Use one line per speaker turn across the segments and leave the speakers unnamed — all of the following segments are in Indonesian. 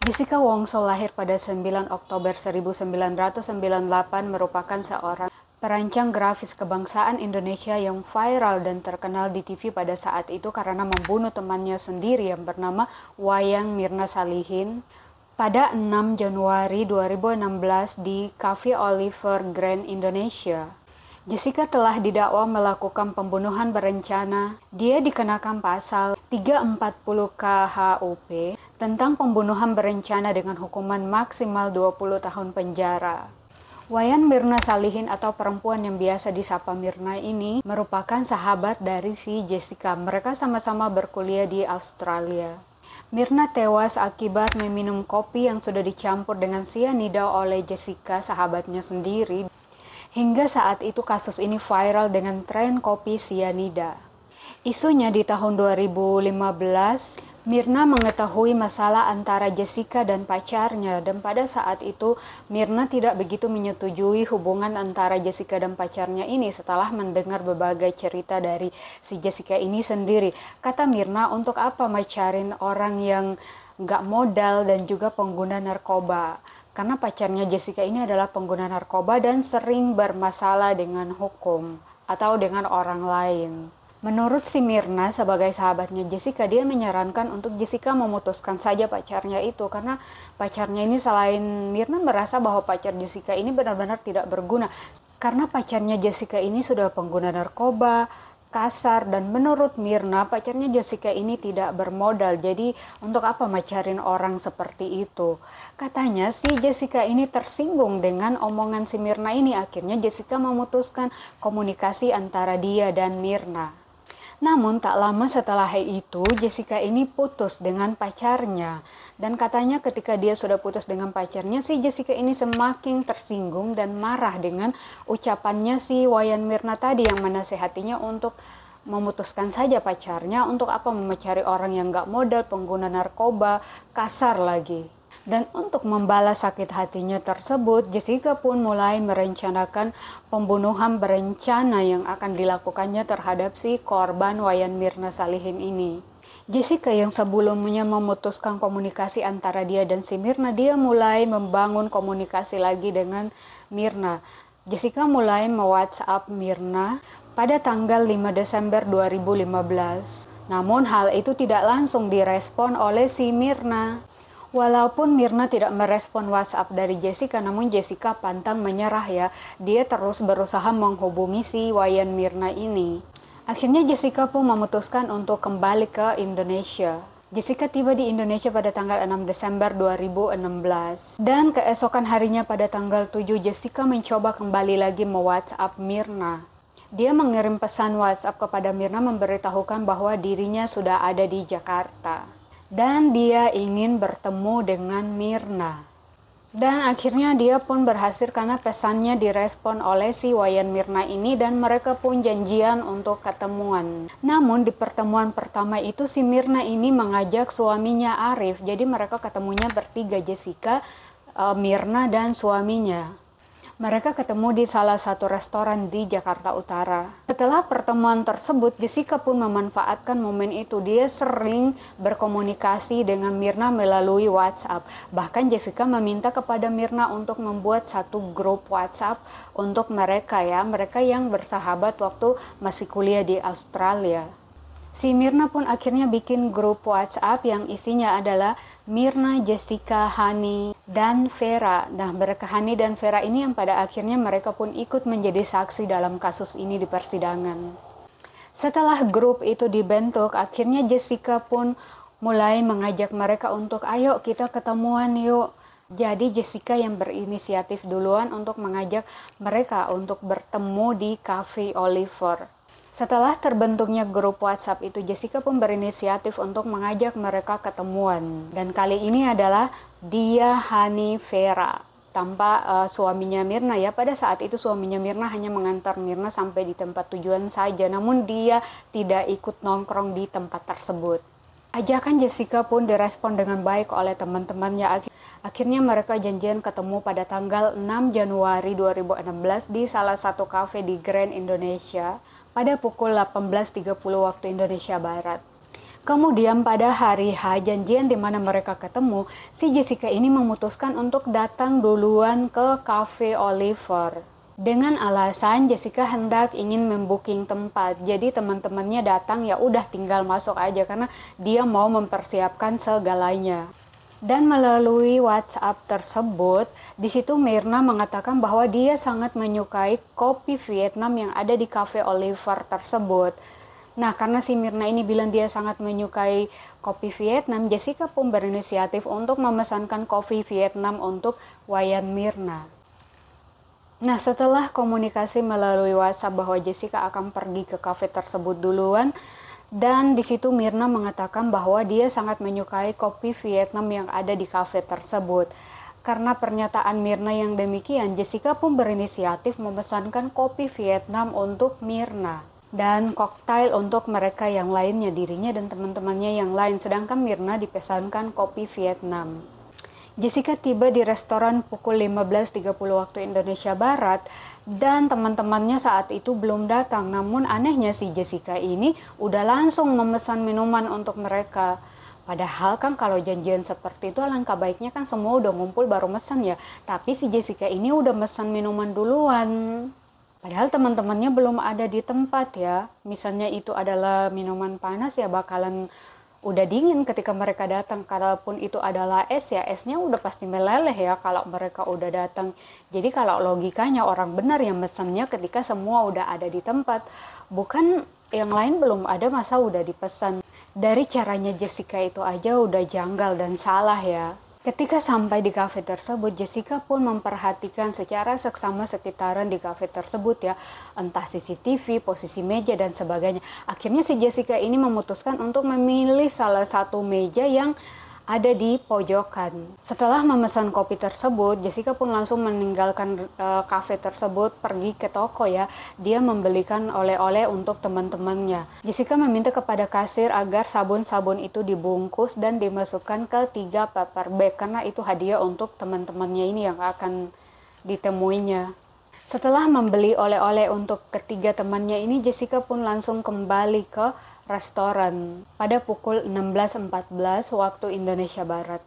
Jessica Wongso lahir pada 9 Oktober 1998 merupakan seorang perancang grafis kebangsaan Indonesia yang viral dan terkenal di TV pada saat itu karena membunuh temannya sendiri yang bernama Wayan Mirna Salihin pada 6 Januari 2016 di Cafe Oliver Grand Indonesia. Jessica telah didakwa melakukan pembunuhan berencana. Dia dikenakan pasal 340 KHUP tentang pembunuhan berencana dengan hukuman maksimal 20 tahun penjara. Wayan Mirna Salihin atau perempuan yang biasa disapa Mirna ini merupakan sahabat dari si Jessica. Mereka sama-sama berkuliah di Australia. Mirna tewas akibat meminum kopi yang sudah dicampur dengan sianida oleh Jessica, sahabatnya sendiri. Hingga saat itu kasus ini viral dengan tren kopi sianida. Isunya di tahun 2015, Mirna mengetahui masalah antara Jessica dan pacarnya dan pada saat itu Mirna tidak begitu menyetujui hubungan antara Jessica dan pacarnya ini setelah mendengar berbagai cerita dari si Jessica ini sendiri. Kata Mirna, untuk apa macarin orang yang gak modal dan juga pengguna narkoba? Karena pacarnya Jessica ini adalah pengguna narkoba dan sering bermasalah dengan hukum atau dengan orang lain. Menurut si Mirna sebagai sahabatnya Jessica, dia menyarankan untuk Jessica memutuskan saja pacarnya itu karena pacarnya ini selain Mirna merasa bahwa pacar Jessica ini benar-benar tidak berguna. Karena pacarnya Jessica ini sudah pengguna narkoba, kasar, dan menurut Mirna pacarnya Jessica ini tidak bermodal, jadi untuk apa macarin orang seperti itu. Katanya si Jessica ini tersinggung dengan omongan si Mirna ini, akhirnya Jessica memutuskan komunikasi antara dia dan Mirna. Namun tak lama setelah itu Jessica ini putus dengan pacarnya dan katanya ketika dia sudah putus dengan pacarnya si Jessica ini semakin tersinggung dan marah dengan ucapannya si Wayan Mirna tadi yang menasehatinya untuk memutuskan saja pacarnya, untuk apa memecari orang yang gak modal, pengguna narkoba, kasar lagi. Dan untuk membalas sakit hatinya tersebut, Jessica pun mulai merencanakan pembunuhan berencana yang akan dilakukannya terhadap si korban Wayan Mirna Salihin ini. Jessica yang sebelumnya memutuskan komunikasi antara dia dan si Mirna, dia mulai membangun komunikasi lagi dengan Mirna. Jessica mulai me-WhatsApp Mirna pada tanggal 5 Desember 2015. Namun hal itu tidak langsung direspon oleh si Mirna. Walaupun Mirna tidak merespon WhatsApp dari Jessica, namun Jessica pantang menyerah ya. Dia terus berusaha menghubungi si Wayan Mirna ini. Akhirnya Jessica pun memutuskan untuk kembali ke Indonesia. Jessica tiba di Indonesia pada tanggal 6 Desember 2016. Dan keesokan harinya pada tanggal 7 Jessica mencoba kembali lagi me-WhatsApp Mirna. Dia mengirim pesan WhatsApp kepada Mirna memberitahukan bahwa dirinya sudah ada di Jakarta. Dan dia ingin bertemu dengan Mirna. Dan akhirnya dia pun berhasil karena pesannya direspon oleh si Wayan Mirna ini dan mereka pun janjian untuk ketemuan. Namun di pertemuan pertama itu si Mirna ini mengajak suaminya Arif. Jadi mereka ketemunya bertiga, Jessica, Mirna, dan suaminya. Mereka ketemu di salah satu restoran di Jakarta Utara. Setelah pertemuan tersebut, Jessica pun memanfaatkan momen itu. Dia sering berkomunikasi dengan Mirna melalui WhatsApp. Bahkan Jessica meminta kepada Mirna untuk membuat satu grup WhatsApp untuk mereka ya, mereka yang bersahabat waktu masih kuliah di Australia. Si Mirna pun akhirnya bikin grup WhatsApp yang isinya adalah Mirna, Jessica, Hani, dan Vera. Nah, mereka Hani dan Vera ini yang pada akhirnya mereka pun ikut menjadi saksi dalam kasus ini di persidangan. Setelah grup itu dibentuk, akhirnya Jessica pun mulai mengajak mereka untuk ayo kita ketemuan yuk. Jadi Jessica yang berinisiatif duluan untuk mengajak mereka untuk bertemu di Cafe Oliver. Setelah terbentuknya grup WhatsApp itu, Jessica pun berinisiatif untuk mengajak mereka ketemuan. Dan kali ini adalah dia, Hani, Vera, tanpa suaminya Mirna ya. Pada saat itu suaminya Mirna hanya mengantar Mirna sampai di tempat tujuan saja, namun dia tidak ikut nongkrong di tempat tersebut. Ajakan Jessica pun direspon dengan baik oleh teman-temannya. Akhirnya mereka janjian ketemu pada tanggal 6 Januari 2016 di salah satu kafe di Grand Indonesia pada pukul 18.30 waktu Indonesia Barat. Kemudian pada hari H janjian di mana mereka ketemu, si Jessica ini memutuskan untuk datang duluan ke Cafe Oliver. Dengan alasan Jessica hendak ingin membooking tempat. Jadi teman-temannya datang ya udah tinggal masuk aja karena dia mau mempersiapkan segalanya. Dan melalui WhatsApp tersebut, di situ Myrna mengatakan bahwa dia sangat menyukai kopi Vietnam yang ada di Cafe Oliver tersebut. Nah, karena si Myrna ini bilang dia sangat menyukai kopi Vietnam, Jessica pun berinisiatif untuk memesankan kopi Vietnam untuk Wayan Myrna. Nah, setelah komunikasi melalui WhatsApp bahwa Jessica akan pergi ke kafe tersebut duluan, dan di situ Myrna mengatakan bahwa dia sangat menyukai kopi Vietnam yang ada di kafe tersebut. Karena pernyataan Myrna yang demikian, Jessica pun berinisiatif memesankan kopi Vietnam untuk Myrna dan koktail untuk mereka yang lainnya, dirinya dan teman-temannya yang lain, sedangkan Myrna dipesankan kopi Vietnam. Jessica tiba di restoran pukul 15.30 waktu Indonesia Barat dan teman-temannya saat itu belum datang. Namun anehnya si Jessica ini udah langsung memesan minuman untuk mereka. Padahal kan kalau janjian seperti itu alangkah baiknya kan semua udah ngumpul baru mesen ya. Tapi si Jessica ini udah mesen minuman duluan. Padahal teman-temannya belum ada di tempat ya. Misalnya itu adalah minuman panas ya bakalan udah dingin ketika mereka datang. Kalaupun itu adalah es ya esnya udah pasti meleleh ya kalau mereka udah datang. Jadi kalau logikanya orang benar yang mesennya ketika semua udah ada di tempat. Bukan yang lain belum ada masa udah dipesan. Dari caranya Jessica itu aja udah janggal dan salah ya. Ketika sampai di kafe tersebut, Jessica pun memperhatikan secara seksama sekitaran di kafe tersebut ya, entah CCTV, posisi meja dan sebagainya. Akhirnya si Jessica ini memutuskan untuk memilih salah satu meja yang ada di pojokan. Setelah memesan kopi tersebut, Jessica pun langsung meninggalkan kafe tersebut, pergi ke toko ya. Dia membelikan oleh-oleh untuk teman-temannya. Jessica meminta kepada kasir agar sabun-sabun itu dibungkus dan dimasukkan ke 3 paper bag karena itu hadiah untuk teman-temannya ini yang akan ditemuinya. Setelah membeli oleh-oleh untuk ketiga temannya ini, Jessica pun langsung kembali ke restoran pada pukul 16.14 waktu Indonesia Barat.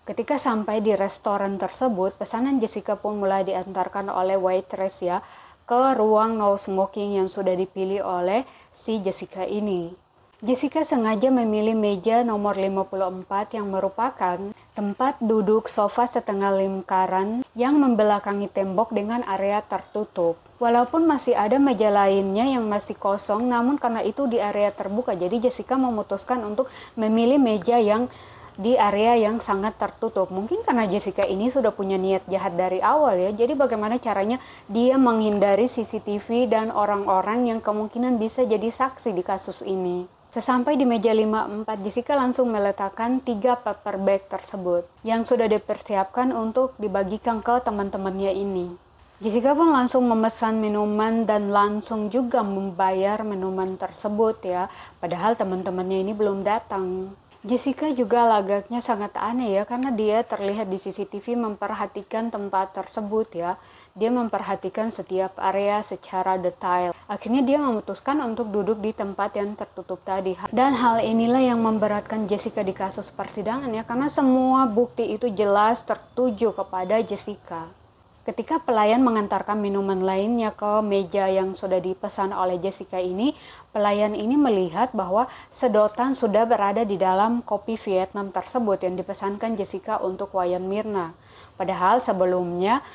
Ketika sampai di restoran tersebut, pesanan Jessica pun mulai diantarkan oleh waitress ya ke ruang no smoking yang sudah dipilih oleh si Jessica ini. Jessica sengaja memilih meja nomor 54 yang merupakan tempat duduk sofa setengah lingkaran yang membelakangi tembok dengan area tertutup. Walaupun masih ada meja lainnya yang masih kosong, namun karena itu di area terbuka, jadi Jessica memutuskan untuk memilih meja yang di area yang sangat tertutup. Mungkin karena Jessica ini sudah punya niat jahat dari awal ya, jadi bagaimana caranya dia menghindari CCTV dan orang-orang yang kemungkinan bisa jadi saksi di kasus ini. Sesampai di meja 54, Jessica langsung meletakkan 3 paper bag tersebut yang sudah dipersiapkan untuk dibagikan ke teman-temannya ini. Jessica pun langsung memesan minuman dan langsung juga membayar minuman tersebut ya, padahal teman-temannya ini belum datang. Jessica juga lagaknya sangat aneh ya, karena dia terlihat di CCTV memperhatikan tempat tersebut ya. Dia memperhatikan setiap area secara detail. Akhirnya dia memutuskan untuk duduk di tempat yang tertutup tadi. Dan hal inilah yang memberatkan Jessica di kasus persidangan ya, karena semua bukti itu jelas tertuju kepada Jessica. Ketika pelayan mengantarkan minuman lainnya ke meja yang sudah dipesan oleh Jessica ini, pelayan ini melihat bahwa sedotan sudah berada di dalam kopi Vietnam tersebut yang dipesankan Jessica untuk Wayan Myrna. Padahal sebelumnya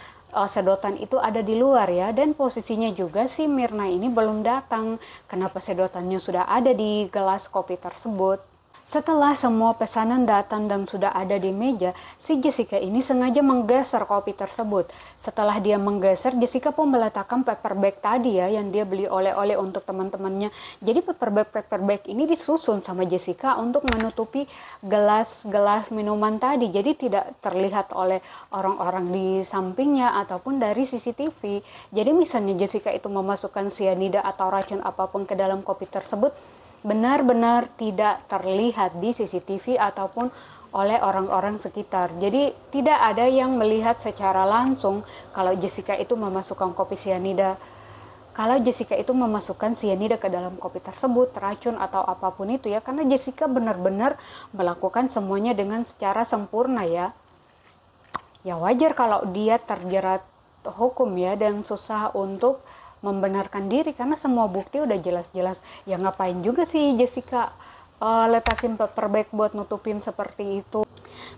sedotan itu ada di luar ya, dan posisinya juga si Myrna ini belum datang. Kenapa sedotannya sudah ada di gelas kopi tersebut? Setelah semua pesanan datang dan sudah ada di meja, si Jessica ini sengaja menggeser kopi tersebut. Setelah dia menggeser, Jessica pun meletakkan paper bag tadi ya, yang dia beli oleh-oleh untuk teman-temannya. Jadi paper bag ini disusun sama Jessica untuk menutupi gelas-gelas minuman tadi. Jadi tidak terlihat oleh orang-orang di sampingnya ataupun dari CCTV. Jadi misalnya Jessica itu memasukkan cyanida atau racun apapun ke dalam kopi tersebut, benar-benar tidak terlihat di CCTV ataupun oleh orang-orang sekitar. Jadi tidak ada yang melihat secara langsung kalau Jessica itu memasukkan kopi cyanida kalau Jessica itu memasukkan cyanida ke dalam kopi tersebut, racun atau apapun itu ya, karena Jessica benar-benar melakukan semuanya dengan secara sempurna ya. Ya wajar kalau dia terjerat hukum ya, dan susah untuk membenarkan diri karena semua bukti udah jelas-jelas. Ya ngapain juga sih Jessica letakin paper bag buat nutupin seperti itu,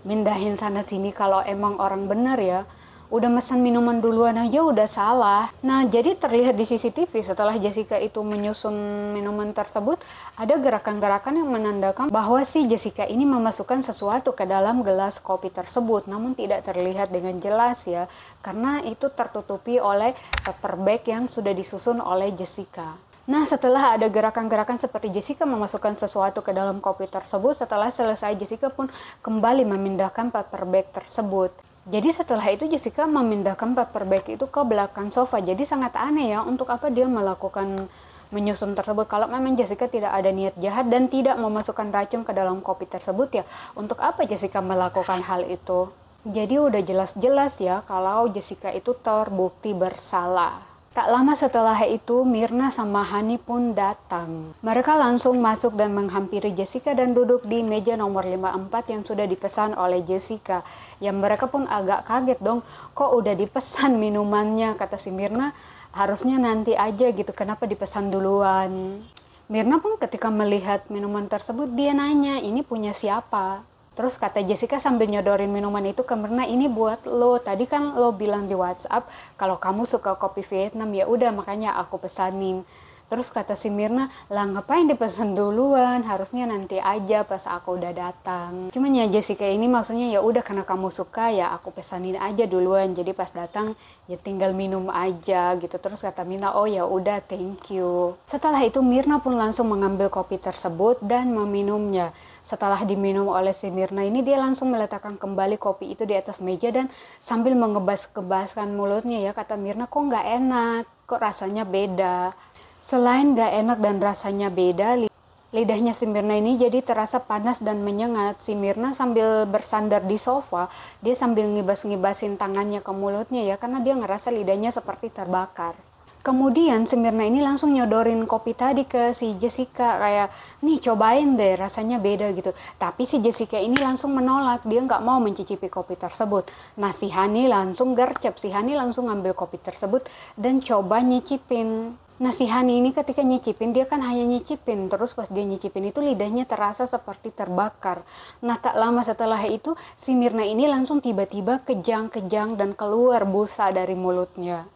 mindahin sana sini. Kalau emang orang bener ya, udah mesen minuman duluan aja udah salah. Nah, jadi terlihat di CCTV setelah Jessica itu menyusun minuman tersebut, ada gerakan-gerakan yang menandakan bahwa si Jessica ini memasukkan sesuatu ke dalam gelas kopi tersebut, namun tidak terlihat dengan jelas ya, karena itu tertutupi oleh paper bag yang sudah disusun oleh Jessica. Nah, setelah ada gerakan-gerakan seperti Jessica memasukkan sesuatu ke dalam kopi tersebut, setelah selesai Jessica pun kembali memindahkan paper bag tersebut. Jadi setelah itu Jessica memindahkan paper bag itu ke belakang sofa. Jadi sangat aneh ya, untuk apa dia melakukan menyusun tersebut. Kalau memang Jessica tidak ada niat jahat dan tidak memasukkan racun ke dalam kopi tersebut ya, untuk apa Jessica melakukan hal itu? Jadi udah jelas-jelas ya kalau Jessica itu terbukti bersalah. Tak lama setelah itu, Myrna sama Hani pun datang. Mereka langsung masuk dan menghampiri Jessica dan duduk di meja nomor 54 yang sudah dipesan oleh Jessica. Yang mereka pun agak kaget dong, kok udah dipesan minumannya, kata si Myrna, harusnya nanti aja gitu, kenapa dipesan duluan? Myrna pun ketika melihat minuman tersebut, dia nanya, ini punya siapa? Terus kata Jessica sambil nyodorin minuman itu ke Myrna, ini buat lo. Tadi kan lo bilang di WhatsApp kalau kamu suka kopi Vietnam, ya udah makanya aku pesanin. Terus kata si Myrna, lah ngapain dipesan duluan? Harusnya nanti aja pas aku udah datang. Cuman ya Jessica ini maksudnya ya udah karena kamu suka ya aku pesanin aja duluan. Jadi pas datang ya tinggal minum aja gitu. Terus kata Myrna, oh ya udah thank you. Setelah itu Myrna pun langsung mengambil kopi tersebut dan meminumnya. Setelah diminum oleh si Myrna ini, dia langsung meletakkan kembali kopi itu di atas meja dan sambil mengebas-gebaskan mulutnya ya, kata Myrna, kok nggak enak, kok rasanya beda. Selain gak enak dan rasanya beda, lidahnya si Myrna ini jadi terasa panas dan menyengat. Si Myrna sambil bersandar di sofa, dia sambil ngibas-ngibasin tangannya ke mulutnya ya, karena dia ngerasa lidahnya seperti terbakar. Kemudian si Myrna ini langsung nyodorin kopi tadi ke si Jessica, kayak, nih cobain deh, rasanya beda gitu. Tapi si Jessica ini langsung menolak, dia nggak mau mencicipi kopi tersebut. Nah si Hani langsung gercep, si Hani langsung ngambil kopi tersebut dan coba nyicipin. Nah si Hani ini ketika nyicipin, dia kan hanya nyicipin, terus pas dia nyicipin itu lidahnya terasa seperti terbakar. Nah tak lama setelah itu si Myrna ini langsung tiba-tiba kejang-kejang dan keluar busa dari mulutnya.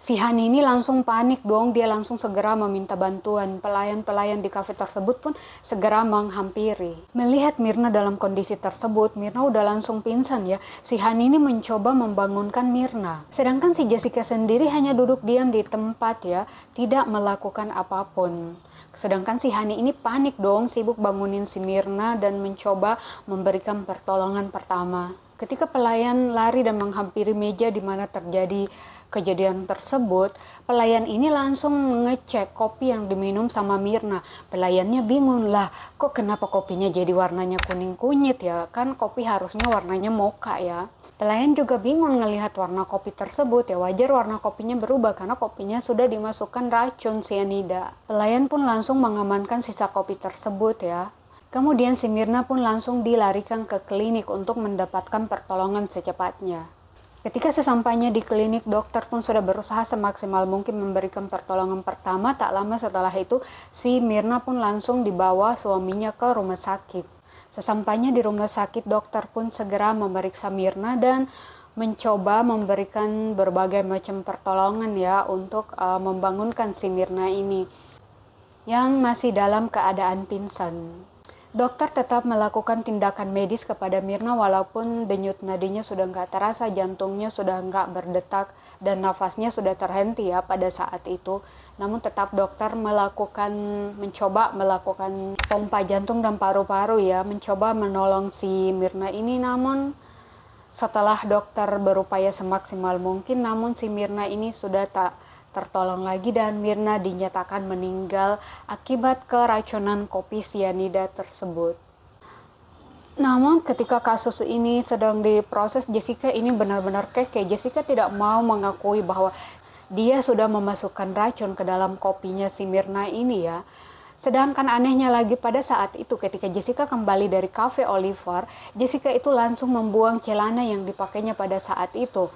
Si Hani ini langsung panik dong, dia langsung segera meminta bantuan. Pelayan-pelayan di kafe tersebut pun segera menghampiri. Melihat Myrna dalam kondisi tersebut, Myrna udah langsung pingsan ya. Si Hani ini mencoba membangunkan Myrna. Sedangkan si Jessica sendiri hanya duduk diam di tempat ya, tidak melakukan apapun. Sedangkan si Hani ini panik dong, sibuk bangunin si Myrna dan mencoba memberikan pertolongan pertama. Ketika pelayan lari dan menghampiri meja di mana terjadi kejadian tersebut, pelayan ini langsung ngecek kopi yang diminum sama Myrna. Pelayannya bingung lah, kok kenapa kopinya jadi warnanya kuning kunyit ya? Kan kopi harusnya warnanya mocha ya. Pelayan juga bingung ngelihat warna kopi tersebut ya, wajar warna kopinya berubah karena kopinya sudah dimasukkan racun cyanida. Pelayan pun langsung mengamankan sisa kopi tersebut ya. Kemudian si Myrna pun langsung dilarikan ke klinik untuk mendapatkan pertolongan secepatnya. Ketika sesampainya di klinik, dokter pun sudah berusaha semaksimal mungkin memberikan pertolongan pertama. Tak lama setelah itu, si Myrna pun langsung dibawa suaminya ke rumah sakit. Sesampainya di rumah sakit, dokter pun segera memeriksa Myrna dan mencoba memberikan berbagai macam pertolongan ya untuk membangunkan si Myrna ini yang masih dalam keadaan pingsan. Dokter tetap melakukan tindakan medis kepada Myrna walaupun denyut nadinya sudah nggak terasa, jantungnya sudah nggak berdetak, dan nafasnya sudah terhenti ya pada saat itu. Namun tetap dokter mencoba melakukan pompa jantung dan paru-paru ya, mencoba menolong si Myrna ini. Namun setelah dokter berupaya semaksimal mungkin, namun si Myrna ini sudah tak tertolong lagi dan Myrna dinyatakan meninggal akibat keracunan kopi cyanida tersebut. Namun ketika kasus ini sedang diproses, Jessica ini benar-benar kekeh. Jessica tidak mau mengakui bahwa dia sudah memasukkan racun ke dalam kopinya si Mirna ini ya. Sedangkan anehnya lagi pada saat itu ketika Jessica kembali dari cafe Oliver, Jessica itu langsung membuang celana yang dipakainya pada saat itu.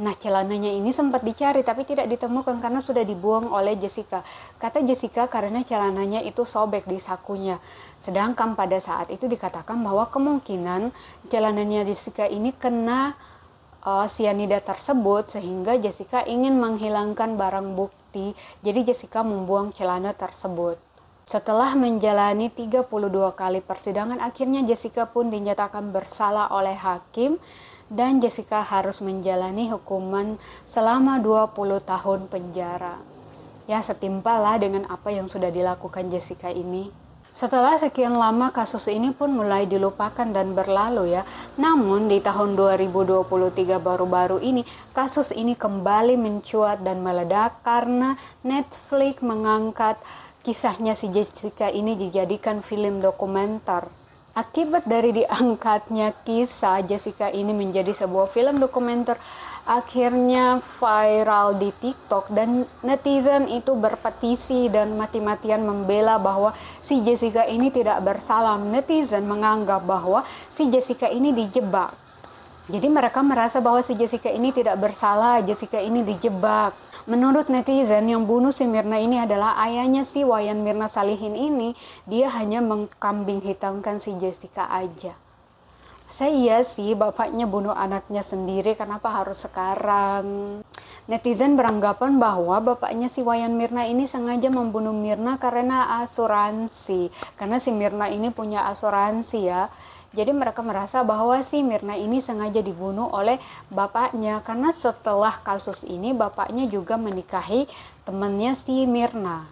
Nah, celananya ini sempat dicari tapi tidak ditemukan karena sudah dibuang oleh Jessica. Kata Jessica karena celananya itu sobek di sakunya. Sedangkan pada saat itu dikatakan bahwa kemungkinan celananya Jessica ini kena sianida tersebut sehingga Jessica ingin menghilangkan barang bukti. Jadi Jessica membuang celana tersebut. Setelah menjalani 32 kali persidangan, akhirnya Jessica pun dinyatakan bersalah oleh hakim dan Jessica harus menjalani hukuman selama 20 tahun penjara. Ya, setimpal lah dengan apa yang sudah dilakukan Jessica ini. Setelah sekian lama kasus ini pun mulai dilupakan dan berlalu ya. Namun di tahun 2023 baru-baru ini kasus ini kembali mencuat dan meledak karena Netflix mengangkat kisahnya si Jessica ini dijadikan film dokumenter. Akibat dari diangkatnya kisah Jessica ini menjadi sebuah film dokumenter, akhirnya viral di TikTok dan netizen itu berpetisi dan mati-matian membela bahwa si Jessica ini tidak bersalah. Netizen menganggap bahwa si Jessica ini dijebak. Jadi mereka merasa bahwa si Jessica ini tidak bersalah, Jessica ini dijebak. Menurut netizen, yang bunuh si Mirna ini adalah ayahnya si Wayan Mirna Salihin ini. Dia hanya mengkambing hitamkan si Jessica aja. Iya sih, bapaknya bunuh anaknya sendiri, kenapa harus sekarang? Netizen beranggapan bahwa bapaknya si Wayan Mirna ini sengaja membunuh Mirna karena asuransi. Karena si Mirna ini punya asuransi ya. Jadi mereka merasa bahwa si Mirna ini sengaja dibunuh oleh bapaknya karena setelah kasus ini bapaknya juga menikahi temannya si Mirna.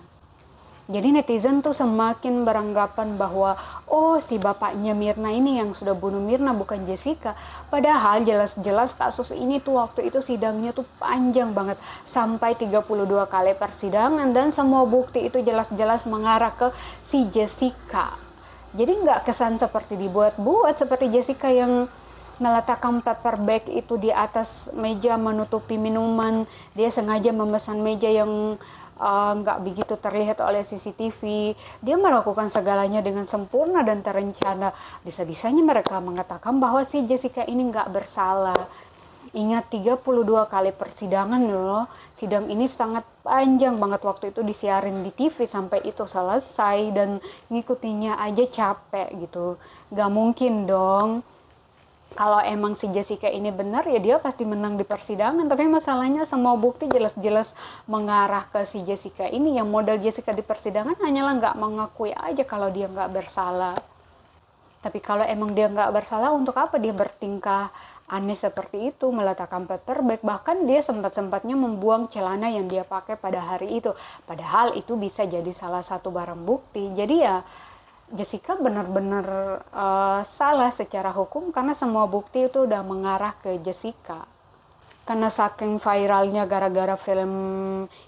Jadi netizen tuh semakin beranggapan bahwa oh si bapaknya Mirna ini yang sudah bunuh Mirna bukan Jessica. Padahal jelas-jelas kasus ini tuh waktu itu sidangnya tuh panjang banget sampai 32 kali persidangan dan semua bukti itu jelas-jelas mengarah ke si Jessica. Jadi nggak kesan seperti dibuat-buat seperti Jessica yang meletakkan paper bag itu di atas meja menutupi minuman. Dia sengaja memesan meja yang nggak begitu terlihat oleh CCTV. Dia melakukan segalanya dengan sempurna dan terencana. Bisa-bisanya mereka mengatakan bahwa si Jessica ini nggak bersalah. Ingat 32 kali persidangan loh. Sidang ini sangat panjang banget, waktu itu disiarin di TV sampai itu selesai dan ngikutinya aja capek gitu. Gak mungkin dong. Kalau emang si Jessica ini benar ya dia pasti menang di persidangan. Tapi masalahnya semua bukti jelas-jelas mengarah ke si Jessica ini. Yang modal Jessica di persidangan hanyalah gak mengakui aja kalau dia gak bersalah. Tapi kalau emang dia nggak bersalah, untuk apa dia bertingkah aneh seperti itu, meletakkan paper bag, bahkan dia sempat-sempatnya membuang celana yang dia pakai pada hari itu. Padahal itu bisa jadi salah satu barang bukti. Jadi ya Jessica benar-benar salah secara hukum karena semua bukti itu udah mengarah ke Jessica. Karena saking viralnya gara-gara film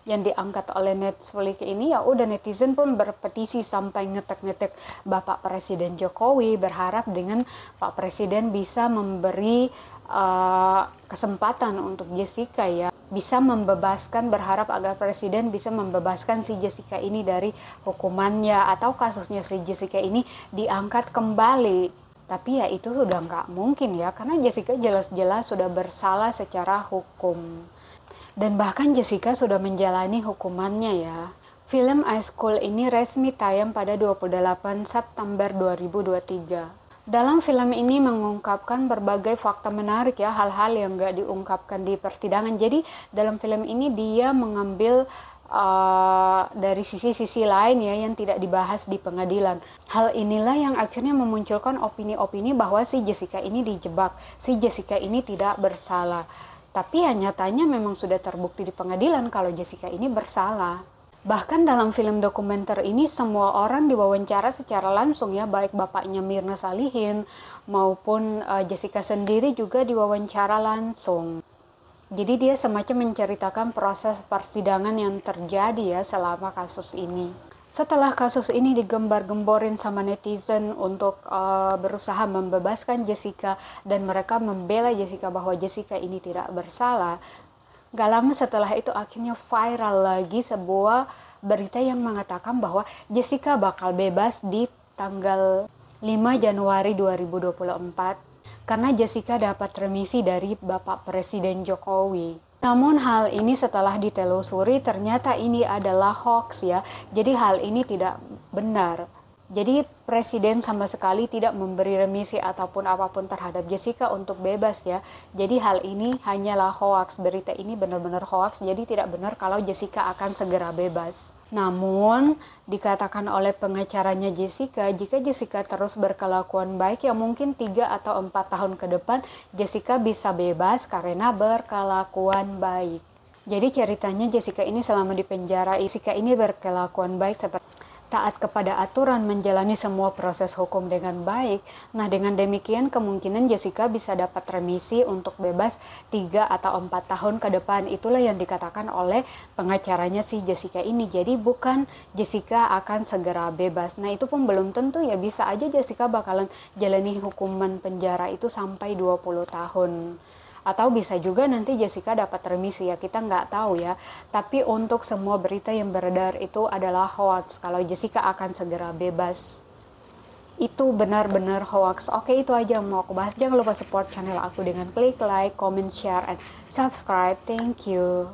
yang diangkat oleh Netflix ini, ya udah netizen pun berpetisi sampai ngetek-ngetek Bapak Presiden Jokowi, berharap dengan Pak Presiden bisa memberi kesempatan untuk Jessica ya, bisa membebaskan, berharap agar Presiden bisa membebaskan si Jessica ini dari hukumannya atau kasusnya si Jessica ini diangkat kembali. Tapi ya itu sudah nggak mungkin ya, karena Jessica jelas-jelas sudah bersalah secara hukum. Dan bahkan Jessica sudah menjalani hukumannya ya. Film High School ini resmi tayang pada 28 September 2023. Dalam film ini mengungkapkan berbagai fakta menarik ya, hal-hal yang nggak diungkapkan di persidangan. Jadi dalam film ini dia mengambil dari sisi-sisi lain ya yang tidak dibahas di pengadilan. Hal inilah yang akhirnya memunculkan opini-opini bahwa si Jessica ini dijebak, si Jessica ini tidak bersalah. Tapi ya nyatanya memang sudah terbukti di pengadilan kalau Jessica ini bersalah. Bahkan dalam film dokumenter ini semua orang diwawancara secara langsung ya, baik bapaknya Mirna Salihin maupun Jessica sendiri juga diwawancara langsung. Jadi dia semacam menceritakan proses persidangan yang terjadi ya selama kasus ini. Setelah kasus ini digembar-gemborin sama netizen untuk berusaha membebaskan Jessica dan mereka membela Jessica bahwa Jessica ini tidak bersalah, Gak lama setelah itu akhirnya viral lagi sebuah berita yang mengatakan bahwa Jessica bakal bebas di tanggal 5 Januari 2024 karena Jessica dapat remisi dari Bapak Presiden Jokowi. Namun hal ini setelah ditelusuri ternyata ini adalah hoax ya. Jadi hal ini tidak benar. Jadi presiden sama sekali tidak memberi remisi ataupun apapun terhadap Jessica untuk bebas ya. Jadi hal ini hanyalah hoax. Berita ini benar-benar hoax. Jadi tidak benar kalau Jessica akan segera bebas. Namun dikatakan oleh pengacaranya Jessica, jika Jessica terus berkelakuan baik ya mungkin 3 atau 4 tahun ke depan Jessica bisa bebas karena berkelakuan baik. Jadi ceritanya Jessica ini selama di penjara, Jessica ini berkelakuan baik seperti taat kepada aturan, menjalani semua proses hukum dengan baik. Nah, dengan demikian kemungkinan Jessica bisa dapat remisi untuk bebas 3 atau 4 tahun ke depan. Itulah yang dikatakan oleh pengacaranya si Jessica ini. Jadi bukan Jessica akan segera bebas. Nah, itu pun belum tentu ya, bisa aja Jessica bakalan jalani hukuman penjara itu sampai 20 tahun. Atau bisa juga nanti Jessica dapat remisi ya, kita nggak tahu ya. Tapi untuk semua berita yang beredar itu adalah hoax kalau Jessica akan segera bebas. Itu benar-benar hoax. Oke, itu aja yang mau aku bahas. Jangan lupa support channel aku dengan klik like, comment, share, and subscribe. Thank you.